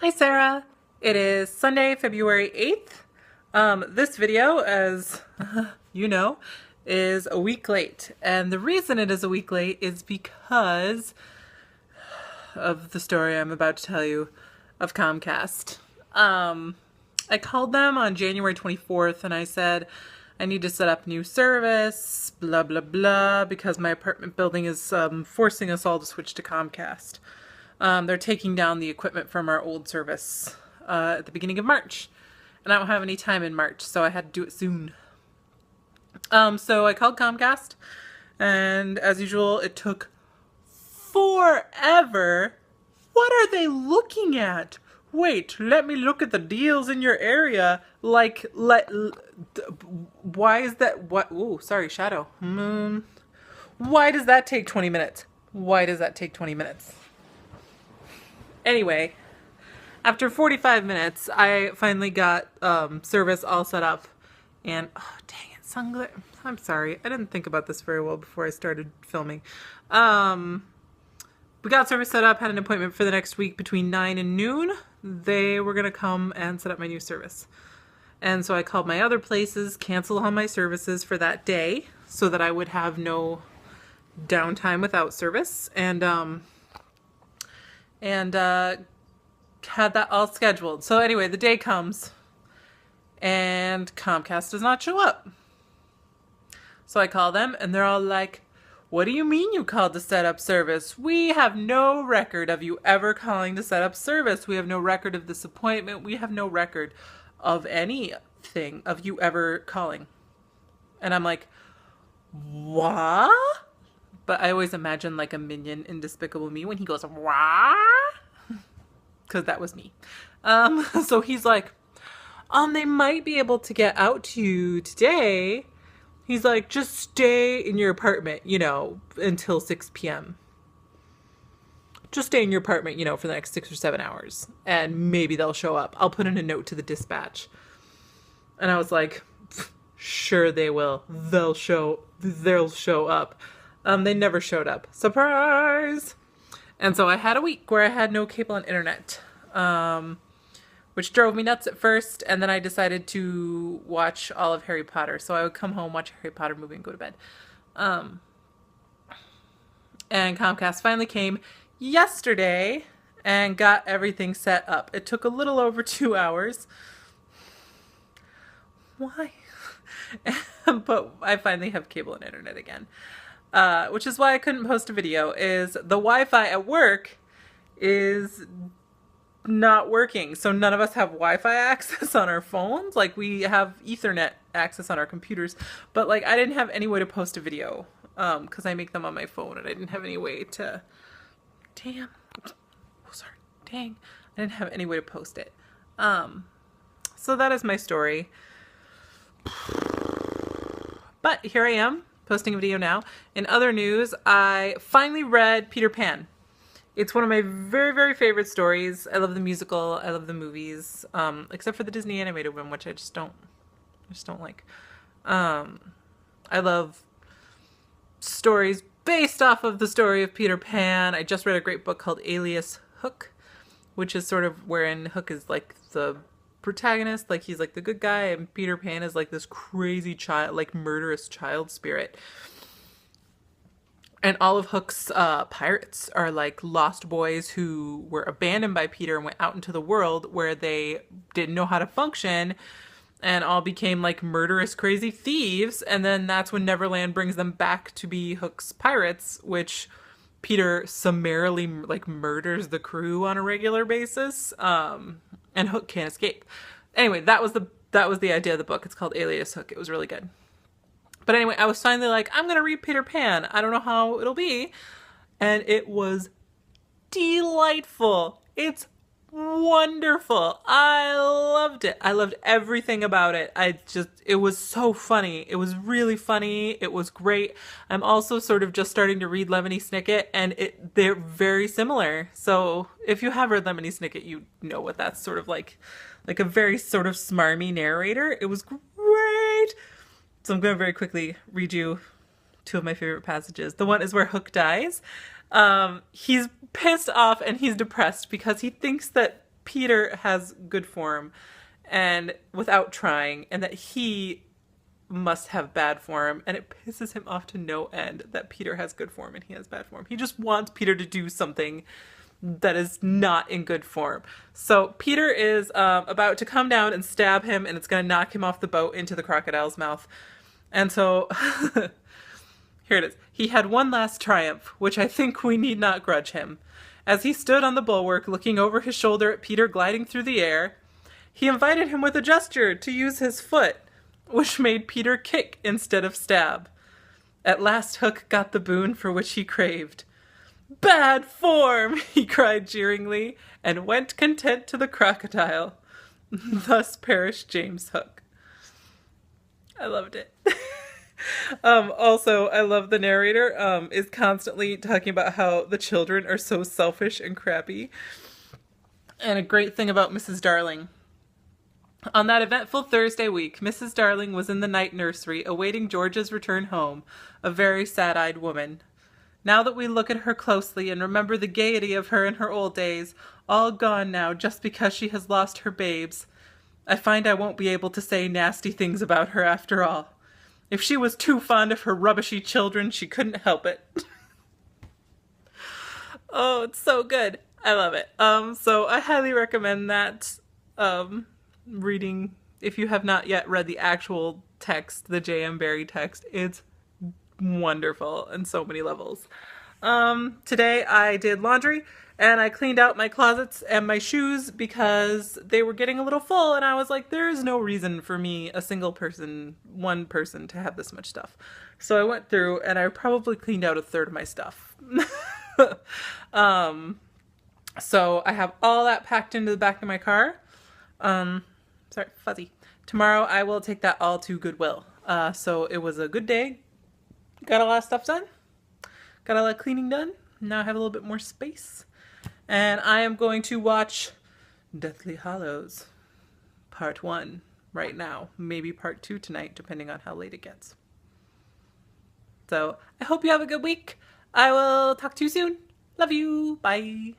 Hi Sarah, it is Sunday, February 8th. This video, as you know, is a week late. And the reason it is a week late is because of the story I'm about to tell you of Comcast. I called them on January 24th and I said, I need to set up new service, blah, blah, blah, because my apartment building is forcing us all to switch to Comcast. They're taking down the equipment from our old service at the beginning of March. And I don't have any time in March, so I had to do it soon. So I called Comcast, and as usual, it took forever. What are they looking at? Wait, let me look at the deals in your area. Why is that? What? Ooh, sorry, shadow. Why does that take 20 minutes? Why does that take 20 minutes? Anyway, after 45 minutes, I finally got service all set up. And, oh, dang it, sunglass. I'm sorry. I didn't think about this very well before I started filming. We got service set up, had an appointment for the next week between 9 and noon. They were going to come and set up my new service. And so I called my other places, canceled all my services for that day so that I would have no downtime without service. And had that all scheduled. So anyway, the day comes and Comcast does not show up. So I call them and they're all like, what do you mean you called to set up service? We have no record of you ever calling to set up service. We have no record of this appointment. We have no record of anything of you ever calling. And I'm like, what? But I always imagine like a minion in Despicable Me when he goes, wah, because that was me. So he's like, they might be able to get out to you today. He's like, just stay in your apartment, until 6 p.m. Just stay in your apartment, for the next 6 or 7 hours. And maybe they'll show up. I'll put in a note to the dispatch. And I was like, sure they will. They'll show up. They never showed up. Surprise! And so I had a week where I had no cable and internet, which drove me nuts at first. And then I decided to watch all of Harry Potter. So I would come home, watch a Harry Potter movie, and go to bed. And Comcast finally came yesterday and got everything set up. It took a little over 2 hours. Why? But I finally have cable and internet again. Which is why I couldn't post a video, is the Wi-Fi at work is not working. So none of us have Wi-Fi access on our phones. Like, we have Ethernet access on our computers, but like I didn't have any way to post a video because I make them on my phone and I didn't have any way to, dang, I didn't have any way to post it. So that is my story. But here I am, posting a video now. In other news, I finally read Peter Pan. It's one of my very, very favorite stories. I love the musical. I love the movies, except for the Disney animated one, which I just don't like. I love stories based off of the story of Peter Pan. I just read a great book called Alias Hook, which is sort of wherein Hook is like the protagonist, like he's like the good guy, and Peter Pan is like this crazy child, like murderous child spirit. And all of Hook's pirates are like lost boys who were abandoned by Peter and went out into the world where they didn't know how to function and all became like murderous, crazy thieves. And then that's when Neverland brings them back to be Hook's pirates, which Peter summarily like murders the crew on a regular basis. And Hook can't escape. Anyway, that was the idea of the book. It's called Alias Hook. It was really good. But anyway, I was finally like, I'm going to read Peter Pan. I don't know how it'll be. And it was delightful. It's wonderful. I loved it. I loved everything about it. It was so funny. It was really funny. It was great. I'm also sort of just starting to read Lemony Snicket, and they're very similar. So if you have read Lemony Snicket, you know what that's sort of like a very sort of smarmy narrator. It was great. So I'm going to very quickly read you two of my favorite passages. The one is where Hook dies. He's pissed off and he's depressed because he thinks that Peter has good form and without trying, and that he must have bad form, and it pisses him off to no end that Peter has good form and he has bad form. He just wants Peter to do something that is not in good form. So Peter is about to come down and stab him, and it's going to knock him off the boat into the crocodile's mouth. And so here it is. He had one last triumph, which I think we need not grudge him. As he stood on the bulwark looking over his shoulder at Peter gliding through the air, he invited him with a gesture to use his foot, which made Peter kick instead of stab. At last Hook got the boon for which he craved. "Bad form!" he cried jeeringly, and went content to the crocodile. Thus perished James Hook. I loved it. Also, I love the narrator is constantly talking about how the children are so selfish and crappy. And a great thing about Mrs. Darling. On that eventful Thursday week, Mrs. Darling was in the night nursery awaiting George's return home, a very sad-eyed woman. Now that we look at her closely and remember the gaiety of her in her old days, all gone now just because she has lost her babes, I find I won't be able to say nasty things about her after all. If she was too fond of her rubbishy children, she couldn't help it. Oh, it's so good. I love it. So I highly recommend that reading. If you have not yet read the actual text, the J.M. Barrie text, it's wonderful on so many levels. Today I did laundry and I cleaned out my closets and my shoes because they were getting a little full, and I was like, there is no reason for me, a single person, one person, to have this much stuff. So I went through and I probably cleaned out a third of my stuff. So I have all that packed into the back of my car. Sorry, fuzzy. Tomorrow I will take that all to Goodwill. So it was a good day. Got a lot of stuff done. Got a lot of cleaning done. Now I have a little bit more space. And I am going to watch Deathly Hallows Part 1 right now. Maybe Part 2 tonight, depending on how late it gets. So I hope you have a good week. I will talk to you soon. Love you. Bye.